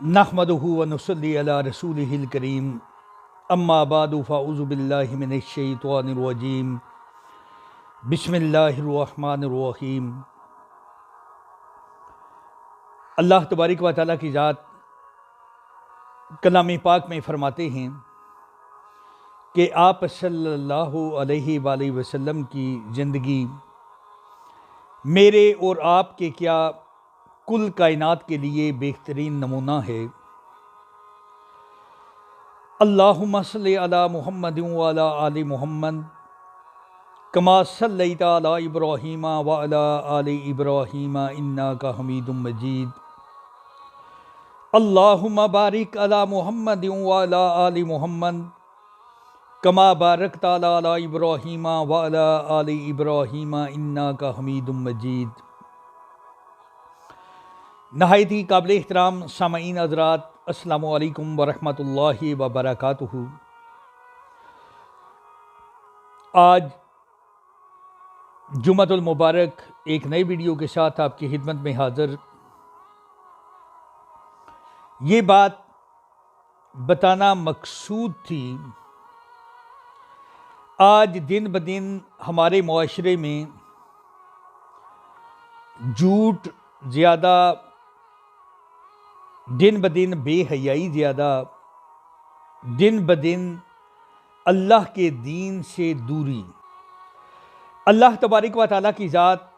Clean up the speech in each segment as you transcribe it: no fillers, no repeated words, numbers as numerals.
नहमदुहु व नुसल्ली अला रसूलिहिल करीम अम्मा बादु फ़अऊज़ु बिल्लाहि मिनश शैतानिर रजीम बिस्मिल्लाहिर रहमानिर रहीम। अल्लाह तबारक व तआला की ज़ात कलाम पाक में फ़रमाते हैं कि आप सल्लल्लाहु अलैहि वसल्लम की ज़िंदगी मेरे और आपके क्या कुल कायनात के लिए बेहतरीन नमूना है। अल्लाहुम्मा सल्लि अला मुहम्मदिन व अला आलि मुहम्मद कमा सल्लैता अला इब्राहीम व अला आलि इब्राहीम इन्नका हमीदुम मजीद। अल्लाहुम्मा बारिक अला मुहम्मदिन व अला आलि मुहम्मद कमा बारकता अला इब्राहीम व अला आलि इब्राहीम इन्नका हमीदुम मजीद। नहायत ही काबिल एहतराम सामईन हज़रात, अस्सलामु अलैकुम वरहमतुल्लाहि वबरकातुहू। आज जुम्मतुल मुबारक एक नई वीडियो के साथ आपकी खिदमत में हाज़िर। ये बात बताना मकसूद थी, आज दिन ब दिन हमारे मुआशरे में झूठ ज़्यादा, दिन ब दिन बेहयाई ज़्यादा, दिन ब दिन अल्लाह के दीन से दूरी। अल्लाह तबारक व तआला की ज़ात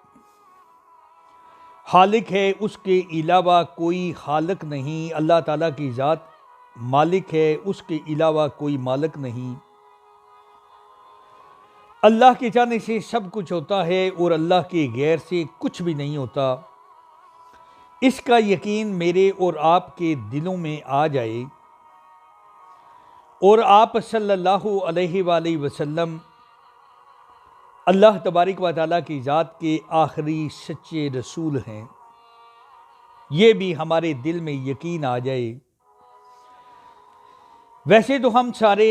खालिक है, उसके अलावा कोई खालिक नहीं। अल्लाह ताला की ज़ात मालिक है, उसके अलावा कोई मालिक नहीं। अल्लाह के चाहने से सब कुछ होता है और अल्लाह के गैर से कुछ भी नहीं होता। इसका यकीन मेरे और आपके दिलों में आ जाए और आप सल्लल्लाहु अलैहि वसल्लम अल्लाह तबारक व तआला की ज़ात के आखिरी सच्चे रसूल हैं, ये भी हमारे दिल में यकीन आ जाए। वैसे तो हम सारे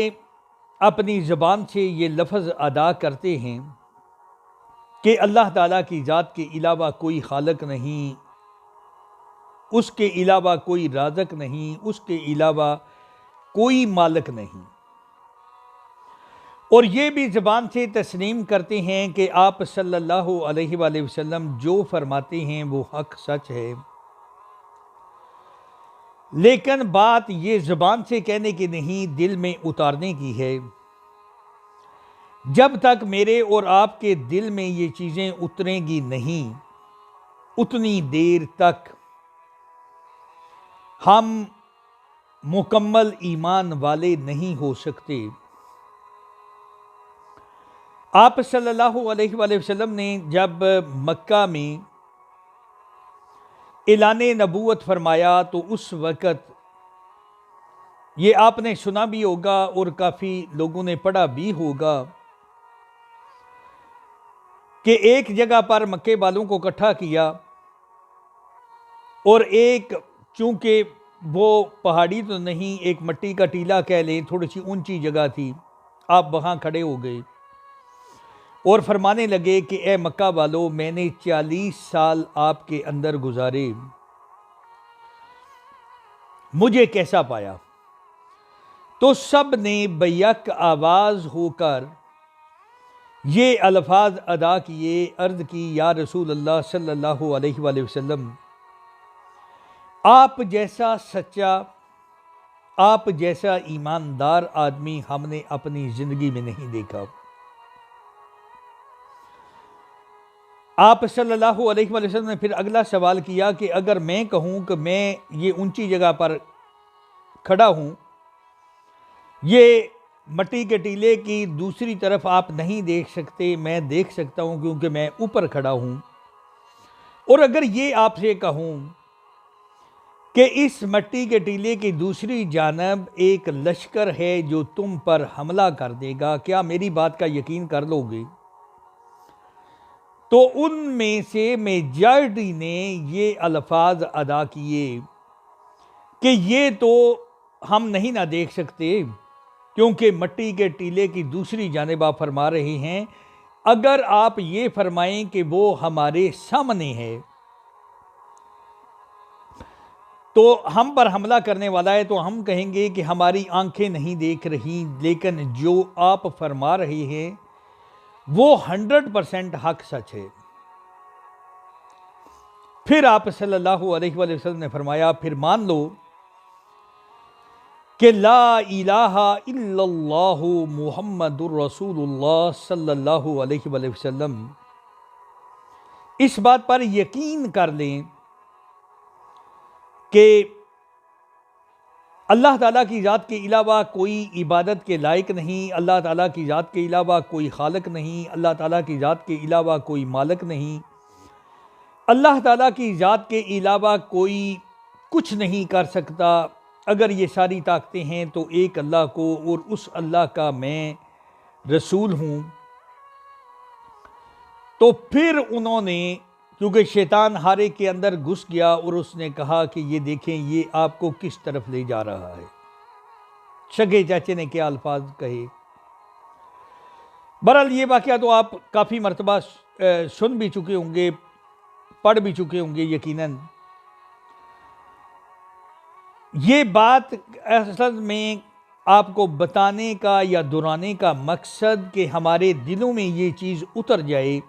अपनी ज़बान से ये लफ्ज़ अदा करते हैं कि अल्लाह ताला की ज़ात के अलावा कोई खालिक नहीं, उसके अलावा कोई राज़िक नहीं, उसके अलावा कोई मालिक नहीं। और ये भी ज़बान से तस्लीम करते हैं कि आप सल्लल्लाहु अलैहि वसल्लम जो फरमाते हैं वो हक सच है। लेकिन बात ये ज़बान से कहने की नहीं, दिल में उतारने की है। जब तक मेरे और आपके दिल में ये चीज़ें उतरेंगी नहीं, उतनी देर तक हम मुकम्मल ईमान वाले नहीं हो सकते। आप सल्लल्लाहु अलैहि वसल्लम ने जब मक्का में ऐलाने नबूवत फरमाया तो उस वक़्त ये आपने सुना भी होगा और काफ़ी लोगों ने पढ़ा भी होगा कि एक जगह पर मक्के वालों को इकट्ठा किया और एक, चूँकि वो पहाड़ी तो नहीं, एक मिट्टी का टीला कह लें, थोड़ी सी ऊंची जगह थी, आप वहाँ खड़े हो गए और फरमाने लगे कि ए मक्का वालों, मैंने 40 साल आपके अंदर गुजारे, मुझे कैसा पाया? तो सब ने बैक आवाज़ होकर ये अल्फाज अदा किए, अर्ज़ की, या रसूल अल्लाह सल्लल्लाहु अलैहि वसल्लम, आप जैसा सच्चा, आप जैसा ईमानदार आदमी हमने अपनी ज़िंदगी में नहीं देखा। आप सल्लल्लाहु अलैहि वसल्लम ने फिर अगला सवाल किया कि अगर मैं कहूँ कि मैं ये ऊंची जगह पर खड़ा हूँ, ये मट्टी के टीले की दूसरी तरफ आप नहीं देख सकते, मैं देख सकता हूँ क्योंकि मैं ऊपर खड़ा हूँ, और अगर ये आपसे कहूँ कि इस मट्टी के टीले की दूसरी जानब एक लश्कर है जो तुम पर हमला कर देगा, क्या मेरी बात का यकीन कर लोगे? तो उनमें से मेजॉरिटी ने ये अल्फाज अदा किए कि ये तो हम नहीं ना देख सकते, क्योंकि मट्टी के टीले की दूसरी जानिब आप फरमा रहे हैं। अगर आप ये फरमाएं कि वो हमारे सामने है तो हम पर हमला करने वाला है, तो हम कहेंगे कि हमारी आंखें नहीं देख रही, लेकिन जो आप फरमा रहे हैं वो 100% हक सच है। फिर आप सल्लल्लाहु अलैहि वसल्लम ने फरमाया, फिर मान लो कि ला इलाहा इल्लल्लाहु मुहम्मदुर रसूलुल्लाह सल्लल्लाहु अलैहि वसल्लम, इस बात पर यकीन कर लें कि अल्लाह ताला की ज़ात के अलावा कोई इबादत के लायक नहीं, अल्लाह ताला की ज़ात के अलावा कोई खालिक नहीं, अल्लाह ताला की ज़ात के अलावा कोई मालिक नहीं, अल्लाह ताला की ज़ात के अलावा कोई कुछ नहीं कर सकता। अगर ये सारी ताकतें हैं तो एक अल्लाह को, और उस अल्लाह का मैं रसूल हूँ। तो फिर उन्होंने, क्योंकि शैतान हारे के अंदर घुस गया और उसने कहा कि ये देखें ये आपको किस तरफ ले जा रहा है। सगे चाचे ने क्या अल्फाज कहे। बहरहाल ये वाक़या तो आप काफ़ी मरतबा सुन भी चुके होंगे, पढ़ भी चुके होंगे यकीनन। ये बात असल में आपको बताने का या दोहराने का मकसद कि हमारे दिलों में ये चीज़ उतर जाए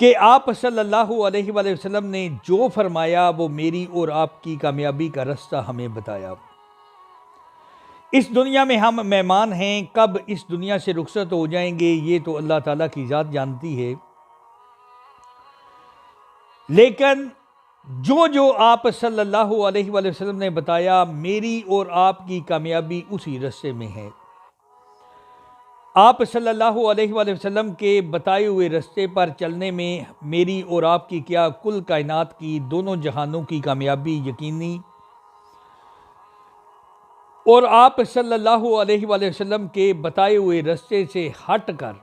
कि आप सल्लल्लाहु अलैहि वसल्लम ने जो फरमाया वो मेरी और आपकी कामयाबी का रास्ता हमें बताया। इस दुनिया में हम मेहमान हैं, कब इस दुनिया से रुखसत हो जाएंगे ये तो अल्लाह ताला की ज़ात जानती है। लेकिन जो जो आप सल्लल्लाहु अलैहि वसल्लम ने बताया, मेरी और आपकी कामयाबी उसी रास्ते में है। आप सल्लल्लाहु अलैहि वसल्लम के बताए हुए रास्ते पर चलने में मेरी और आपकी क्या, कुल कायनात की दोनों जहानों की कामयाबी यकीनी। और आप सल्लल्लाहु अलैहि वसल्लम के बताए हुए रास्ते से हटकर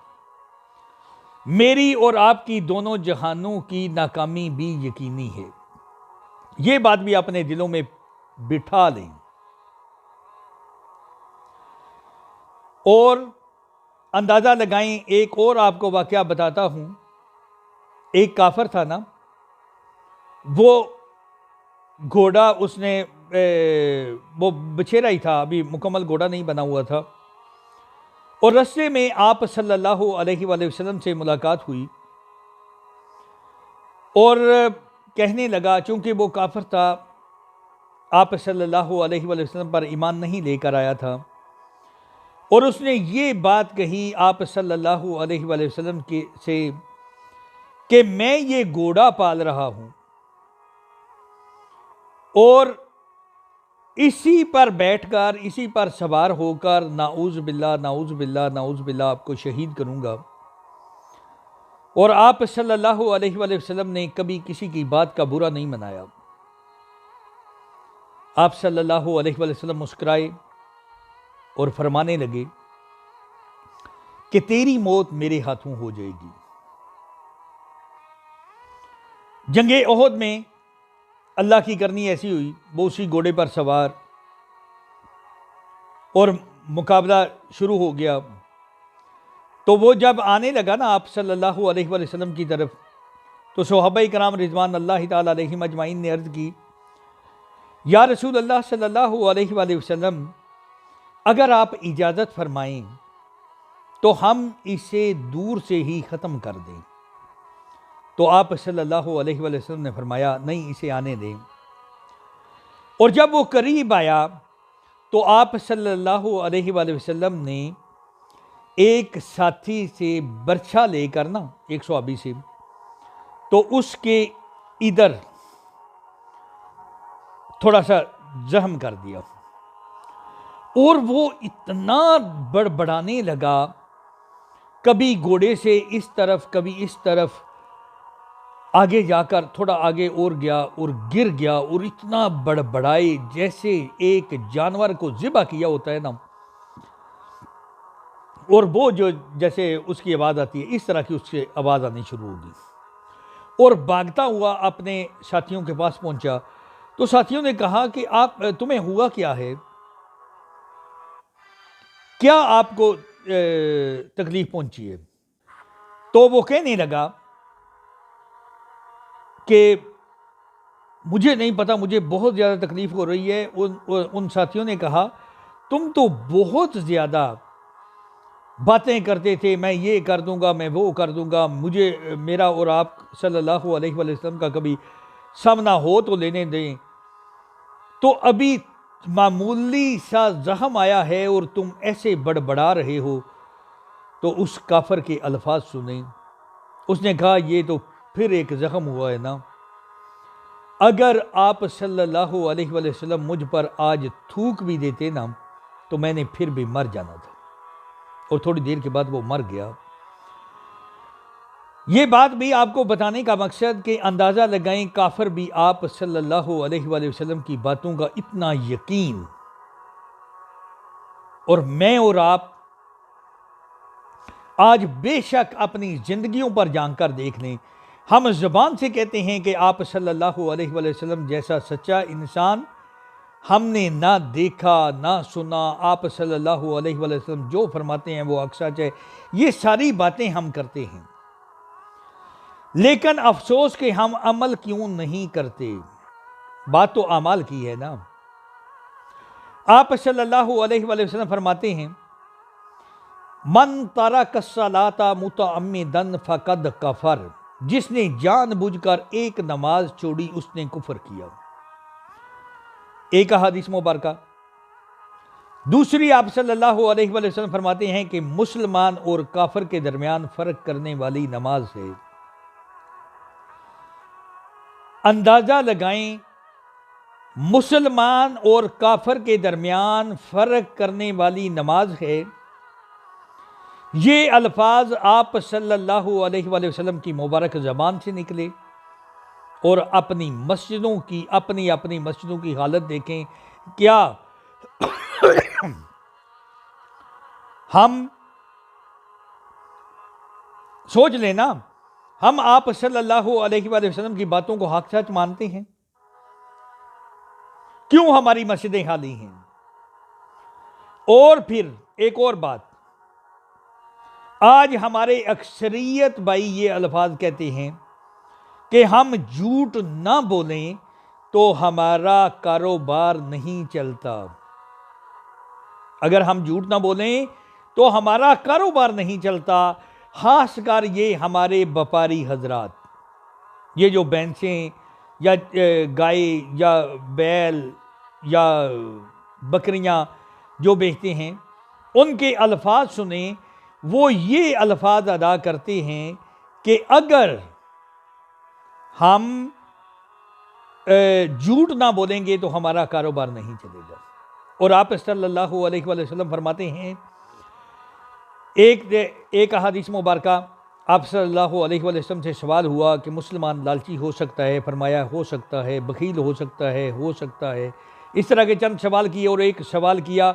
मेरी और आपकी दोनों जहानों की नाकामी भी यकीनी है। ये बात भी अपने दिलों में बिठा लें। और अंदाज़ा लगाएं, एक और आपको वाक़या बताता हूँ। एक काफिर था ना, वो घोड़ा उसने वो बछेरा ही था, अभी मुकम्मल घोड़ा नहीं बना हुआ था। और रास्ते में आप सल्लल्लाहु अलैहि वसल्लम से मुलाकात हुई और कहने लगा, चूँकि वो काफिर था, आप सल्लल्लाहु अलैहि वसल्लम पर ईमान नहीं लेकर आया था, और उसने ये बात कही आप सल्लल्लाहु अलैहि वसल्लम के से कि मैं ये घोड़ा पाल रहा हूँ और इसी पर बैठकर, इसी पर सवार होकर नाऊज़ बिल्लाह नाऊज़ बिल्लाह नाऊज़ बिल्लाह आपको शहीद करूँगा। और आप सल्लल्लाहु अलैहि वसल्लम ने कभी किसी की बात का बुरा नहीं मनाया। आप सल्लल्लाहु अलैहि वसल्लम मुस्कुराए और फरमाने लगे कि तेरी मौत मेरे हाथों हो जाएगी। जंगे ओहद में अल्लाह की करनी ऐसी हुई, वो उसी घोड़े पर सवार, और मुकाबला शुरू हो गया। तो वो जब आने लगा ना आप सल्लल्लाहु अलैहि वसल्लम की तरफ, तो सहाबाए कराम रिज़वान अल्लाह ताला अलैहिम अजमाइन ने अर्ज़ की, या रसूल अल्लाह सल्लल्लाहु अलैहि वसल्लम, अगर आप इजाज़त फरमाएं तो हम इसे दूर से ही ख़त्म कर दें। तो आप सल्लल्लाहु अलैहि वसल्लम ने फरमाया, नहीं, इसे आने दें। और जब वो करीब आया तो आप सल्लल्लाहु अलैहि वसल्लम ने एक साथी से बर्छा लेकर ना, एक सहाबी से, तो उसके इधर थोड़ा सा जख्म कर दिया, और वो इतना बड़बड़ाने लगा, कभी घोड़े से इस तरफ कभी इस तरफ, आगे जाकर थोड़ा आगे और गया और गिर गया, और इतना बड़बड़ाए जैसे एक जानवर को ज़िबा किया होता है ना, और वो जो जैसे उसकी आवाज़ आती है, इस तरह की उससे आवाज़ आनी शुरू होगी। और भागता हुआ अपने साथियों के पास पहुंचा। तो साथियों ने कहा कि आप, तुम्हें हुआ क्या है, क्या आपको तकलीफ पहुंची है? तो वो कहने लगा कि मुझे नहीं पता, मुझे बहुत ज़्यादा तकलीफ़ हो रही है। उन साथियों ने कहा, तुम तो बहुत ज़्यादा बातें करते थे, मैं ये कर दूंगा, मैं वो कर दूंगा, मुझे मेरा और आप सल्लल्लाहु अलैहि वसल्लम का कभी सामना हो तो लेने दें। तो अभी मामूली सा जख्म आया है और तुम ऐसे बड़बड़ा रहे हो। तो उस काफर के अल्फाज सुने। उसने कहा, ये तो फिर एक जख्म हुआ है ना। अगर आप सल्लल्लाहु अलैहि वसल्लम मुझ पर आज थूक भी देते ना, तो मैंने फिर भी मर जाना था। और थोड़ी देर के बाद वो मर गया। ये बात भी आपको बताने का मकसद कि अंदाज़ा लगाएं, काफिर भी आप सल्लल्लाहु अलैहि वसल्लम की बातों का इतना यकीन, और मैं और आप आज बेशक अपनी जिंदगियों पर जानकर देख लें, हम ज़बान से कहते हैं कि आप सल्लल्लाहु अलैहि वसल्लम जैसा सच्चा इंसान हमने ना देखा ना सुना। आप सल्लल्लाहु अलैहि वसल्लम जो फरमाते हैं वो हक सच है। ये सारी बातें हम करते हैं, लेकिन अफसोस कि हम अमल क्यों नहीं करते। बात तो अमाल की है ना। आप सल्लल्लाहु अलैहि वसल्लम फरमाते हैं, मन तरक सलाता मुतअम्मिदन फकद कफर। जिसने जानबूझकर एक नमाज छोड़ी उसने कुफर किया। एक हदीस मुबारका। दूसरी, आप सल्लल्लाहु अलैहि वसल्लम फरमाते हैं कि मुसलमान और काफिर के दरमियान फर्क करने वाली नमाज है। अंदाजा लगाएं, मुसलमान और काफिर के दरमियान फर्क करने वाली नमाज है। ये अल्फाज आप सल्लल्लाहु अलैहि वसल्लम की मुबारक ज़बान से निकले। और अपनी मस्जिदों की, अपनी अपनी मस्जिदों की हालत देखें। क्या हम सोच लेना, हम आप सल्लल्लाहु अलैहि वसल्लम की बातों को हक सच मानते हैं? क्यों हमारी मस्जिदें खाली हैं? और फिर एक और बात, आज हमारे अक्सरियत भाई ये अल्फाज कहते हैं कि हम झूठ ना बोलें तो हमारा कारोबार नहीं चलता। अगर हम झूठ ना बोलें तो हमारा कारोबार नहीं चलता। खासकर ये हमारे व्यापारी हजरात, ये जो भैंसें या गाय या बैल या बकरियां जो बेचते हैं, उनके अल्फाज सुने। वो ये अल्फाज अदा करते हैं कि अगर हम झूठ ना बोलेंगे तो हमारा कारोबार नहीं चलेगा। और आप सल्लल्लाहु अलैहि वसल्लम फरमाते हैं, एक हदीस मुबारका, आप सल्लल्लाहु अलैहि वसल्लम से सवाल हुआ कि मुसलमान लालची हो सकता है? फरमाया, हो सकता है। बखील हो सकता है? हो सकता है। इस तरह के चंद सवाल किए। और एक सवाल किया,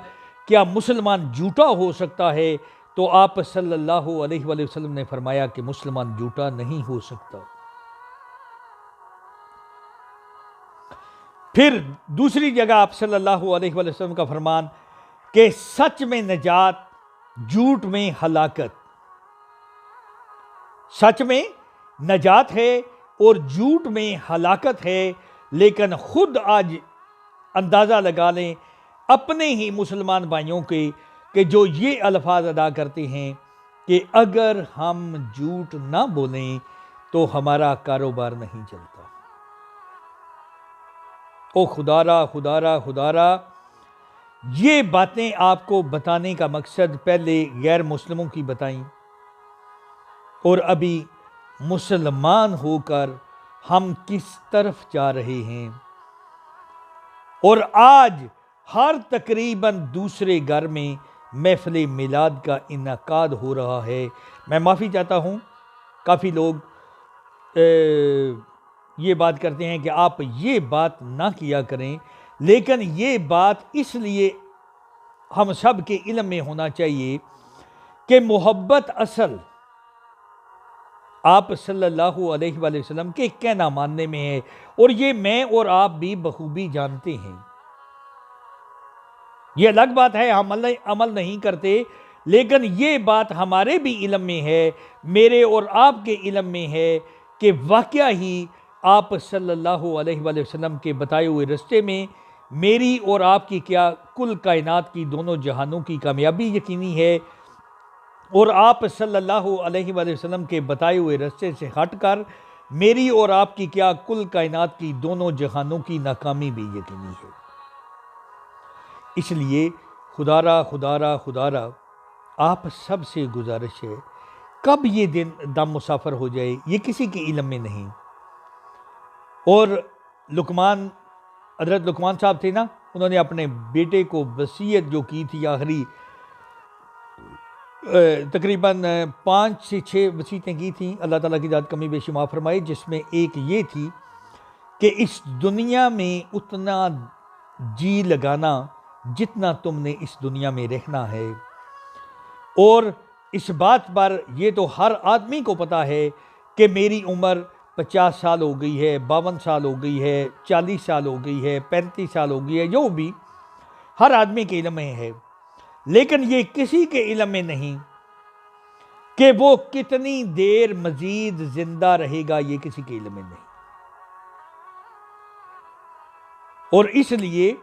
क्या मुसलमान झूठा हो सकता है? तो आप सल्लल्लाहु अलैहि वसल्लम ने फरमाया कि मुसलमान झूठा नहीं हो सकता। फिर दूसरी जगह आप सल्लल्लाहु अलैहि वसल्लम का फरमान कि सच में नजात, झूठ में हलाकत। सच में नजात है और झूठ में हलाकत है। लेकिन खुद आज अंदाज़ा लगा लें अपने ही मुसलमान भाइयों के कि जो ये अल्फाज अदा करते हैं कि अगर हम झूठ ना बोलें तो हमारा कारोबार नहीं चलता। ओ खुदारा खुदारा खुदारा, ये बातें आपको बताने का मकसद पहले गैर मुस्लिमों की बताई, और अभी मुसलमान होकर हम किस तरफ जा रहे हैं। और आज हर तकरीबन दूसरे घर में महफिल मिलाद का इनकाद हो रहा है। मैं माफ़ी चाहता हूँ, काफ़ी लोग ये बात करते हैं कि आप ये बात ना किया करें, लेकिन ये बात इसलिए हम सब के इल्म में होना चाहिए कि मोहब्बत असल आप सल्लल्लाहु अलैहि वसल्लम के कहना मानने में है। और ये मैं और आप भी बखूबी जानते हैं। ये अलग बात है हम अमल नहीं करते, लेकिन ये बात हमारे भी इल्म में है, मेरे और आपके इल्म में है कि वाकया ही आप सल्लल्लाहु अलैहि वसल्लम के बताए हुए रास्ते में मेरी और आपकी क्या कुल कायनात की दोनों जहानों की कामयाबी यकीनी है, और आप सल्लल्लाहु अलैहि वसल्लम के बताए हुए रास्ते से हटकर मेरी और आपकी क्या कुल कायनात की दोनों जहानों की नाकामी भी यकीनी है। इसलिए खुदारा खुदारा खुदारा आप सबसे गुजारिश है, कब ये दिन दम मुसाफर हो जाए ये किसी के इल्म में नहीं। और लुकमान, हज़रत लुकमान साहब थे ना, उन्होंने अपने बेटे को वसीयत जो की थी, आखिरी तकरीबन 5 से 6 वसीयतें की थी, अल्लाह ताला की ज़ात कमी बेशुमार फरमाए, जिसमें एक ये थी कि इस दुनिया में उतना जी लगाना जितना तुमने इस दुनिया में रहना है। और इस बात पर ये तो हर आदमी को पता है कि मेरी उम्र 50 साल हो गई है, 52 साल हो गई है, 40 साल हो गई है, 35 साल हो गई है, जो भी हर आदमी के इल्म में है। लेकिन ये किसी के इल्म में नहीं कि वो कितनी देर मजीद जिंदा रहेगा, ये किसी के इल्म में नहीं। और इसलिए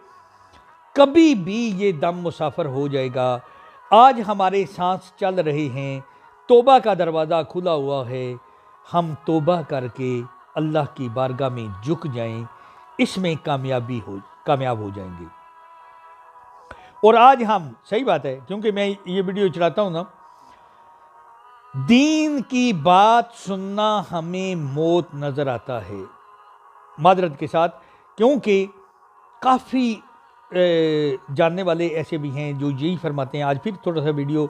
कभी भी ये दम मुसाफर हो जाएगा। आज हमारे सांस चल रहे हैं, तौबा का दरवाज़ा खुला हुआ है, हम तौबा करके अल्लाह की बारगाह में झुक जाएं, इसमें कामयाब हो जाएंगे। और आज हम, सही बात है, क्योंकि मैं ये वीडियो चलाता हूँ ना, दीन की बात सुनना हमें मौत नज़र आता है, मादरत के साथ, क्योंकि काफ़ी जानने वाले ऐसे भी हैं जो यही फरमाते हैं। आज फिर थोड़ा सा वीडियो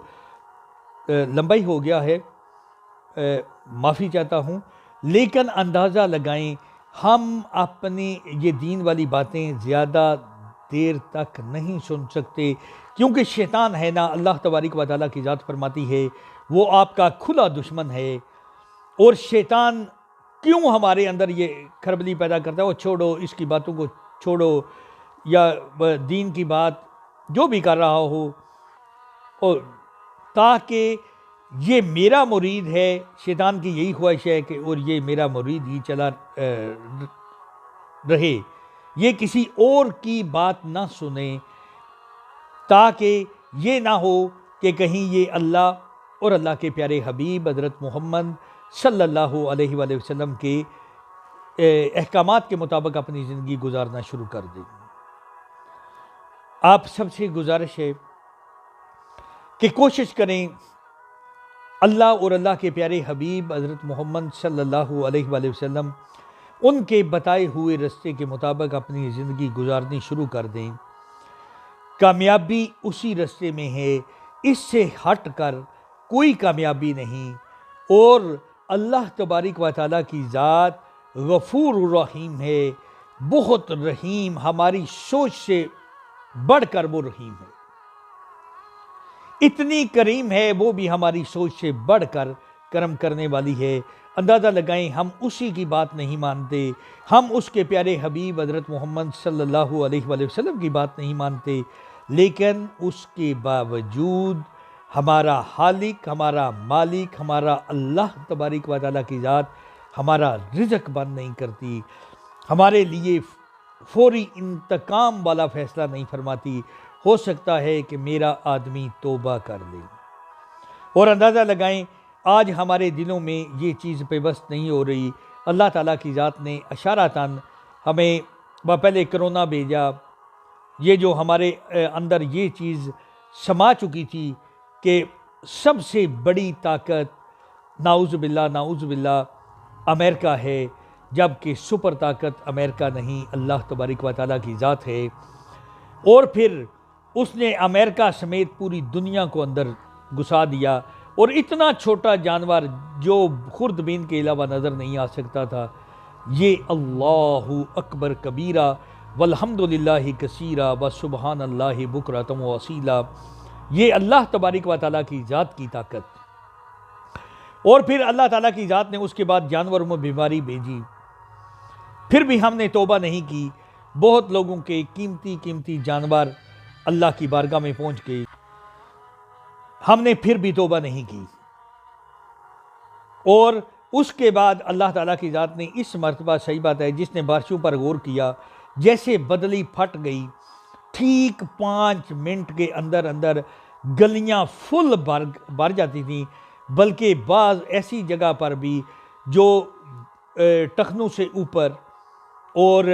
लंबा ही हो गया है, माफ़ी चाहता हूँ, लेकिन अंदाज़ा लगाएं, हम अपनी ये दीन वाली बातें ज़्यादा देर तक नहीं सुन सकते, क्योंकि शैतान है ना, अल्लाह तबारक व तआला की ज़ात फरमाती है, वो आपका खुला दुश्मन है। और शैतान क्यों हमारे अंदर ये खरबली पैदा करता है, वो छोड़ो, इसकी बातों को छोड़ो, या दीन की बात जो भी कर रहा हो, और ताकि ये मेरा मुरीद है, शैतान की यही ख्वाहिश है कि और ये मेरा मुरीद ही चला रहे, ये किसी और की बात ना सुने, ताकि ये ना हो कि कहीं ये अल्लाह और अल्लाह के प्यारे हबीब हज़रत मोहम्मद सल्लल्लाहु अलैहि वसल्लम के अहकामात के मुताबिक अपनी ज़िंदगी गुजारना शुरू कर दें। आप सबसे गुजारिश है कि कोशिश करें अल्लाह और अल्लाह के प्यारे हबीब हज़रत मोहम्मद सल्लल्लाहु अलैहि वसल्लम उनके बताए हुए रास्ते के मुताबिक अपनी ज़िंदगी गुजारनी शुरू कर दें। कामयाबी उसी रास्ते में है, इससे हट कर कोई कामयाबी नहीं। और अल्लाह तबारक व तआला की ज़ात गफ़ूर रहीम है, बहुत रहीम, हमारी सोच से बढ़कर वो रहीम है, इतनी करीम है, वो भी हमारी सोच से बढ़कर करम करने वाली है। अंदाज़ा लगाएं, हम उसी की बात नहीं मानते, हम उसके प्यारे हबीब हज़रत मोहम्मद सल्लल्लाहु अलैहि वसल्लम की बात नहीं मानते, लेकिन उसके बावजूद हमारा हालिक, हमारा मालिक, हमारा अल्लाह तबारक व तआला की ज़ात हमारा रिज़्क़ बंद नहीं करती, हमारे लिए फौरी इंतकाम वाला फ़ैसला नहीं फरमाती। हो सकता है कि मेरा आदमी तौबा कर ले। और अंदाज़ा लगाएं, आज हमारे दिलों में ये चीज़ पेवस्त नहीं हो रही। अल्लाह ताला की ज़ात ने अशारतन हमें पहले कोरोना भेजा, ये जो हमारे अंदर ये चीज़ समा चुकी थी कि सबसे बड़ी ताकत नाउज़ बिल्ला अमेरिका है, जबकि सुपर ताकत अमेरिका नहीं, अल्लाह तबारक व तआला की ज़ात है। और फिर उसने अमेरिका समेत पूरी दुनिया को अंदर घुसा दिया, और इतना छोटा जानवर जो खुर्दबीन के अलावा नज़र नहीं आ सकता था, ये अल्लाहु अकबर कबीरा वल्हम्दुलिल्लाहि कसीरा व सुबहानल्लाहि बुकरतम व असीला, ये अल्लाह तबारक व तआला की ज़ात की ताकत। और फिर अल्लाह ताला की ज़ात ने उसके बाद जानवरों में बीमारी भेजी, फिर भी हमने तौबा नहीं की। बहुत लोगों के कीमती जानवर अल्लाह की बारगाह में पहुंच गए, हमने फिर भी तौबा नहीं की। और उसके बाद अल्लाह ताला की ज़ात ने इस मर्तबा, सही बात है, जिसने बारिशों पर गौर किया, जैसे बदली फट गई, ठीक 5 मिनट के अंदर अंदर गलियां फुल भर जाती थी, बल्कि बाज़ ऐसी जगह पर भी जो टखनों से ऊपर और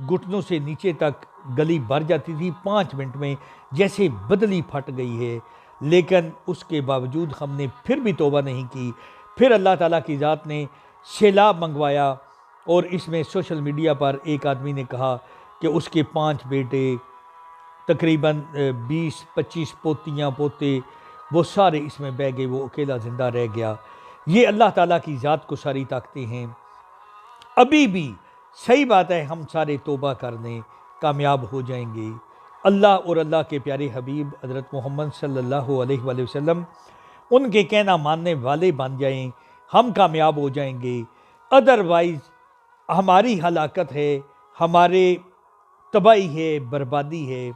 घुटनों से नीचे तक गली भर जाती थी 5 मिनट में, जैसे बदली फट गई है। लेकिन उसके बावजूद हमने फिर भी तौबा नहीं की। फिर अल्लाह ताला की ज़ात ने सैलाब मंगवाया, और इसमें सोशल मीडिया पर एक आदमी ने कहा कि उसके 5 बेटे, तकरीबन 20-25 पोतियाँ पोते, वो सारे इसमें बह गए, वो अकेला ज़िंदा रह गया। ये अल्लाह ताला की ज़ात को सारी ताकतें हैं। अभी भी सही बात है, हम सारे तौबा करने कामयाब हो जाएंगे। अल्लाह और अल्लाह के प्यारे हबीब हज़रत मोहम्मद सल्लल्लाहु अलैहि वसल्लम उनके कहना मानने वाले बन जाएं, हम कामयाब हो जाएंगे। अदरवाइज़ हमारी हलाकत है, हमारे तबाही है, बर्बादी है।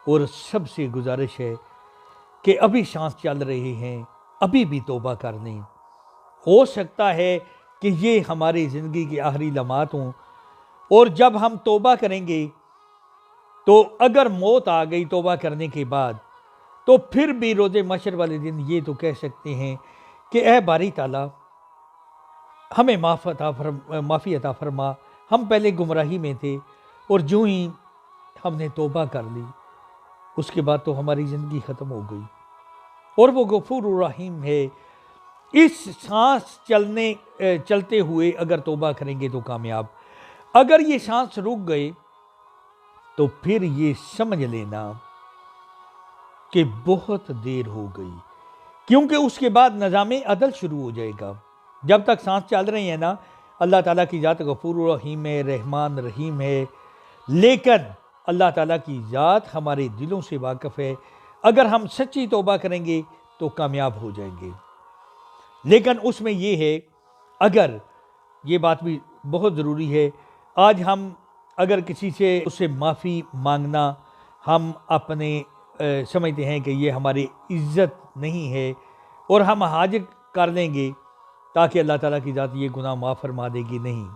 और सबसे गुजारिश है कि अभी सांस चल रहे हैं, अभी भी तौबा कर लें। हो सकता है कि ये हमारी ज़िंदगी की आखिरी लम्हात हों, और जब हम तौबा करेंगे तो अगर मौत आ गई तौबा करने के बाद, तो फिर भी रोज़े मशर वाले दिन ये तो कह सकते हैं कि ऐ बारी ताला, हमें माफ़ी अता फरमा, हम पहले गुमराही में थे और जो ही हमने तौबा कर ली, उसके बाद तो हमारी ज़िंदगी ख़त्म हो गई। और वो गफूर रहीम है। इस सांस चलते हुए अगर तौबा करेंगे तो कामयाब। अगर ये सांस रुक गए तो फिर ये समझ लेना कि बहुत देर हो गई, क्योंकि उसके बाद निज़ाम अदल शुरू हो जाएगा। जब तक सांस चल रही है ना, अल्लाह ताला की ज़ात गफूर रहीम है, रहमान रहीम है। लेकिन अल्लाह ताला की ज़ात हमारे दिलों से वाकिफ़ है। अगर हम सच्ची तौबा करेंगे तो कामयाब हो जाएंगे। लेकिन उसमें ये है, अगर ये बात भी बहुत ज़रूरी है, आज हम अगर किसी से उससे माफ़ी मांगना हम अपने समझते हैं कि ये हमारी इज़्ज़त नहीं है, और हम हाजिर कर लेंगे ताकि अल्लाह ताला की ज़ात ये गुनाह माफ़ फरमा देगी, नहीं।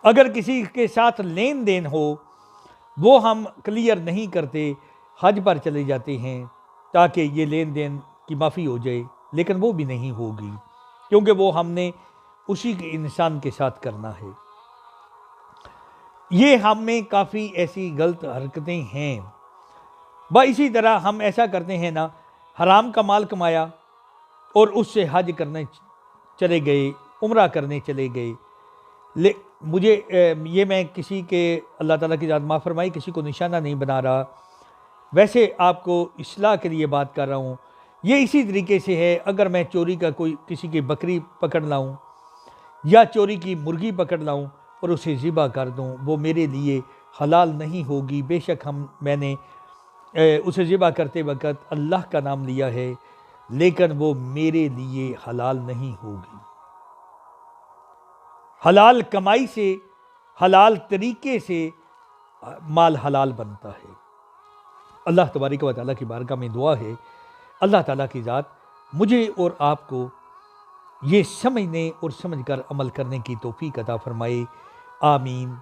अगर किसी के साथ लेन देन हो, वो हम क्लियर नहीं करते, हज पर चले जाते हैं ताकि ये लेन देन की माफ़ी हो जाए, लेकिन वो भी नहीं होगी, क्योंकि वो हमने उसी के इंसान के साथ करना है। ये हम में काफ़ी ऐसी गलत हरकतें हैं। इसी तरह हम ऐसा करते हैं ना, हराम का माल कमाया और उससे हज करने चले गए, उम्रा करने चले गए। मुझे ये मैं किसी के, अल्लाह ताला की ज़ात माफ़ फरमाई, किसी को निशाना नहीं बना रहा, वैसे आपको इस्लाह के लिए बात कर रहा हूँ। ये इसी तरीके से है, अगर मैं चोरी का कोई किसी की बकरी पकड़ लाऊं या चोरी की मुर्गी पकड़ लाऊं और उसे ज़िबा कर दूं, वो मेरे लिए हलाल नहीं होगी। बेशक मैंने उसे ज़िबा करते वक़्त अल्लाह का नाम लिया है, लेकिन वो मेरे लिए हलाल नहीं होगी। हलाल कमाई से, हलाल तरीके से माल हलाल बनता है। अल्लाह तबारक व तआला की बारगाह में दुआ है, अल्लाह ताला की ज़ात मुझे और आपको ये समझने और समझकर अमल करने की तौफीक अता फरमाए। आमीन।